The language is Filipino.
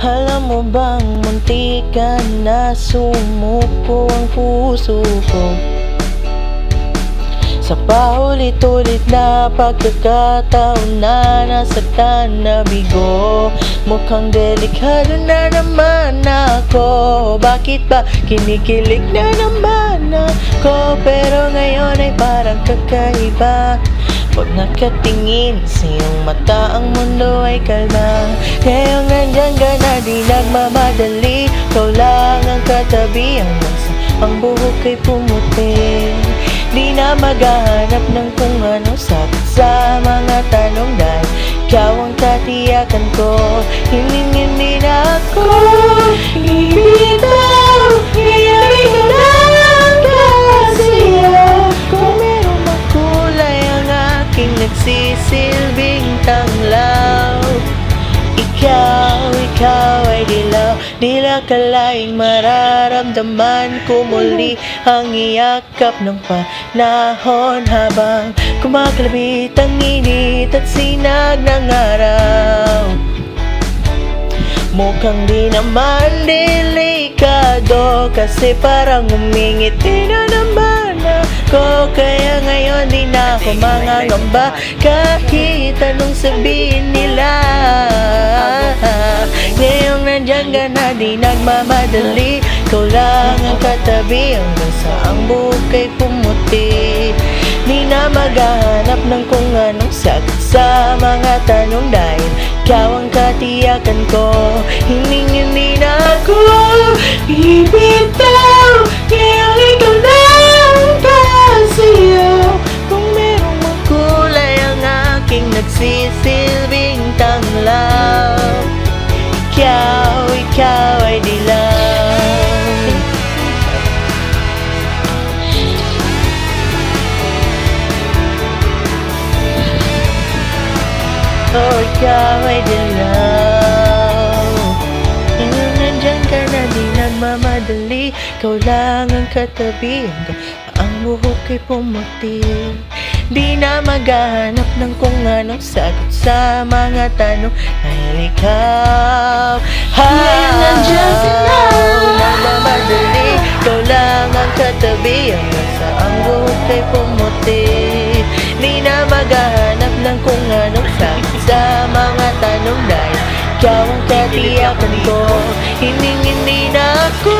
Alam mo bang muntikan na sumuko ang puso ko sa paulit-ulit na pagkakataon na nasaktan na bigo. Mukhang delikado na naman ako. Bakit ba kinikilig na naman ako? Pero ngayon ay parang kakaiba. Pag nakatingin sa iyong mata, ang mundo ay kalma. Ngayon nandyan ka na, di nagmamadali. Ikaw lang ang katabi, ang buhok ay pumuti. Di na maghahanap ng kung anong sagot sa mga tanong, dahil ikaw ang katiyakan ko. Hindi na ako ibitaw. Iyari ka lang kasi kung merong makulay ang aking nagsisilbing tanglaw. Ikaw ay dilaw. Di lang kalaing mararamdaman ko muli ang iyakap ng panahon habang kumakalabit ang init at sinag ng araw. Mukhang di naman delikado kasi parang umingiti na naman ako. Kaya ngayon di na ako mangangamba kahit anong sabihin nila. Ngayong nandyan ka na, di nagmamadali. Ikaw lang ang katabi hanggang sa ang buhok ay pumuti. Di na maghahanap ng kung anong sagot sa mga tanong, dahil ikaw ang katiyakan ko. Hindi na ako ibitaw. Ngayon ikaw lang kasi kung merong makulay ang aking nagsisilbing tanglaw. Ikaw ay dilaw. Oh, ikaw ay dilaw. Ngayon nandyan ka na, di nagmamadali. Ikaw lang ang katabi hanggang ang buhok ay pumuti. Di na maghahanap ng kung anong sagot sa mga tanong, dahil ikaw ngayon nandyan ka na, nagmamadali. Ikaw lang ang katabi hanggang sa ang buhok ay pumuti. Di na maghahanap ng kung anong sagot sa mga tanong, dahil ikaw ang katiyakan ko. Hindi na ako